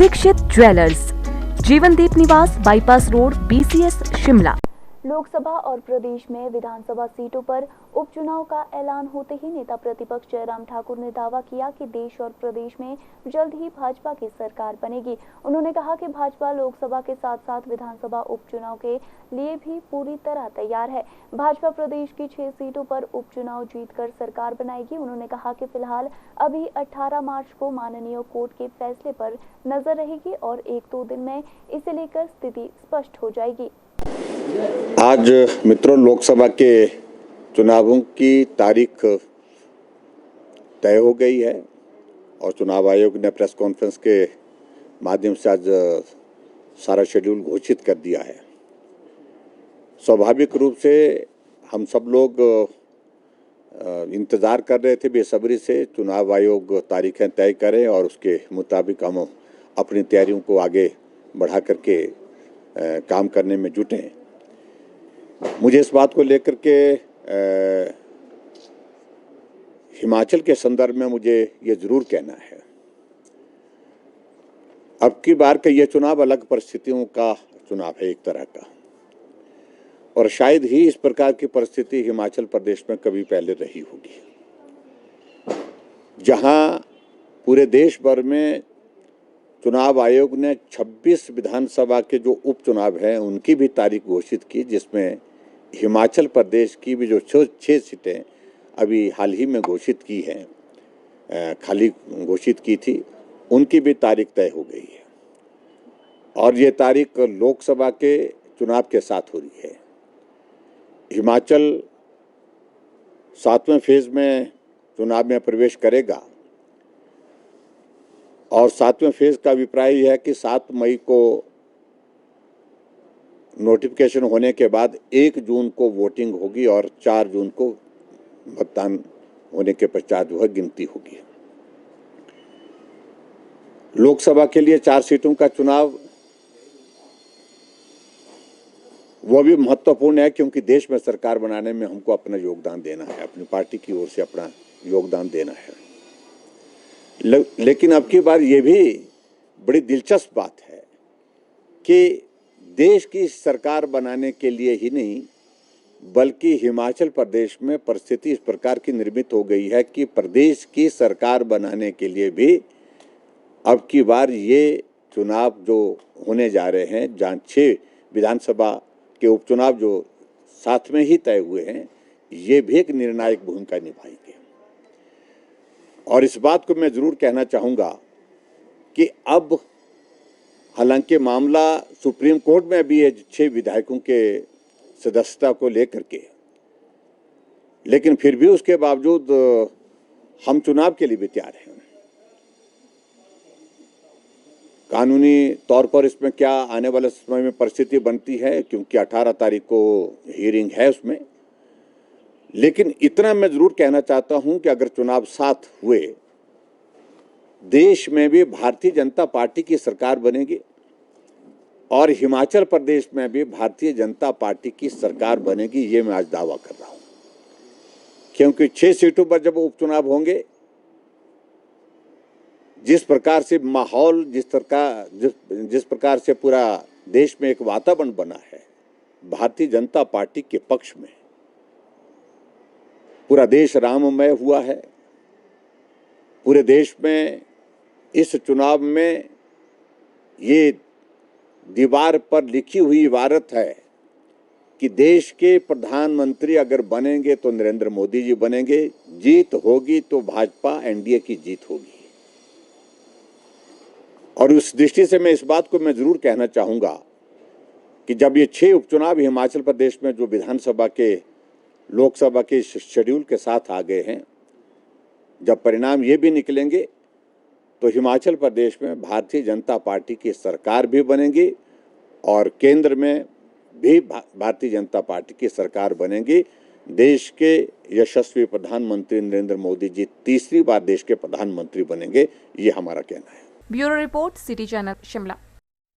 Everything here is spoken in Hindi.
दीक्षित ज्वेलर्स, जीवनदीप निवास, bypass road, BCS Shimla. Lok Sabha और प्रदेश में विधानसभा सीटों पर उपचुनाव का ऐलान होते ही नेता प्रतिपक्ष जयराम ठाकुर ने दावा किया कि देश और प्रदेश में जल्द ही भाजपा की सरकार बनेगी। उन्होंने कहा कि भाजपा लोकसभा के साथ साथ विधानसभा उपचुनाव के लिए भी पूरी तरह तैयार है। भाजपा प्रदेश की 6 सीटों पर उपचुनाव जीतकर सरकार बनाएगी। उन्होंने कहा कि फिलहाल अभी 18 मार्च को माननीय कोर्ट के फैसले पर नजर रहेगी और 1-2 दिन में इसे लेकर स्थिति स्पष्ट हो जाएगी। आज मित्रों, लोकसभा के चुनावों की तारीख तय हो गई है और चुनाव आयोग ने प्रेस कॉन्फ्रेंस के माध्यम से आज सारा शेड्यूल घोषित कर दिया है। स्वाभाविक रूप से हम सब लोग इंतज़ार कर रहे थे बेसब्री से चुनाव आयोग तारीखें तय करें और उसके मुताबिक हम अपनी तैयारियों को आगे बढ़ा करके काम करने में जुटें। मुझे इस बात को लेकर के हिमाचल के संदर्भ में मुझे ये ज़रूर कहना है, अब की बार का ये चुनाव अलग परिस्थितियों का चुनाव है एक तरह का, और शायद ही इस प्रकार की परिस्थिति हिमाचल प्रदेश में कभी पहले रही होगी, जहां पूरे देश भर में चुनाव आयोग ने 26 विधानसभा के जो उपचुनाव हैं उनकी भी तारीख घोषित की, जिसमें हिमाचल प्रदेश की भी जो 6 सीटें अभी हाल ही में घोषित की हैं, खाली घोषित की थी, उनकी भी तारीख तय हो गई है और ये तारीख लोकसभा के चुनाव के साथ हो रही है। हिमाचल 7वें फेज में चुनाव में प्रवेश करेगा और 7वें फेज का अभिप्राय यह है कि 7 मई को नोटिफिकेशन होने के बाद 1 जून को वोटिंग होगी और 4 जून को मतदान होने के पश्चात वह गिनती होगी। लोकसभा के लिए 4 सीटों का चुनाव वो भी महत्वपूर्ण है, क्योंकि देश में सरकार बनाने में हमको अपना योगदान देना है, अपनी पार्टी की ओर से अपना योगदान देना है। लेकिन अब की बार ये भी बड़ी दिलचस्प बात है कि देश की सरकार बनाने के लिए ही नहीं, बल्कि हिमाचल प्रदेश में परिस्थिति इस प्रकार की निर्मित हो गई है कि प्रदेश की सरकार बनाने के लिए भी अब की बार ये चुनाव जो होने जा रहे हैं, जहाँ 6 विधानसभा के उपचुनाव जो साथ में ही तय हुए हैं, ये भी एक निर्णायक भूमिका निभाएंगे। और इस बात को मैं ज़रूर कहना चाहूँगा कि अब हालांकि मामला सुप्रीम कोर्ट में अभी है 6 विधायकों के सदस्यता को लेकर के, लेकिन फिर भी उसके बावजूद हम चुनाव के लिए भी तैयार हैं। कानूनी तौर पर इसमें क्या आने वाले समय में परिस्थिति बनती है, क्योंकि 18 तारीख को हियरिंग है उसमें, लेकिन इतना मैं ज़रूर कहना चाहता हूं कि अगर चुनाव साथ हुए, देश में भी भारतीय जनता पार्टी की सरकार बनेगी और हिमाचल प्रदेश में भी भारतीय जनता पार्टी की सरकार बनेगी, ये मैं आज दावा कर रहा हूं। क्योंकि 6 सीटों पर जब उपचुनाव होंगे, जिस प्रकार से माहौल, जिस प्रकार से पूरा देश में एक वातावरण बना है भारतीय जनता पार्टी के पक्ष में, पूरा देश राममय हुआ है। पूरे देश में इस चुनाव में ये दीवार पर लिखी हुई इबारत है कि देश के प्रधानमंत्री अगर बनेंगे तो नरेंद्र मोदी जी बनेंगे, जीत होगी तो भाजपा एनडीए की जीत होगी। और उस दृष्टि से मैं इस बात को मैं जरूर कहना चाहूँगा कि जब ये 6 उपचुनाव हिमाचल प्रदेश में जो विधानसभा के लोकसभा के शेड्यूल के साथ आ गए हैं, जब परिणाम ये भी निकलेंगे तो हिमाचल प्रदेश में भारतीय जनता पार्टी की सरकार भी बनेगी और केंद्र में भी भारतीय जनता पार्टी की सरकार बनेगी। देश के यशस्वी प्रधानमंत्री नरेंद्र मोदी जी तीसरी बार देश के प्रधानमंत्री बनेंगे, ये हमारा कहना है। Bureau report, city channel Shimla.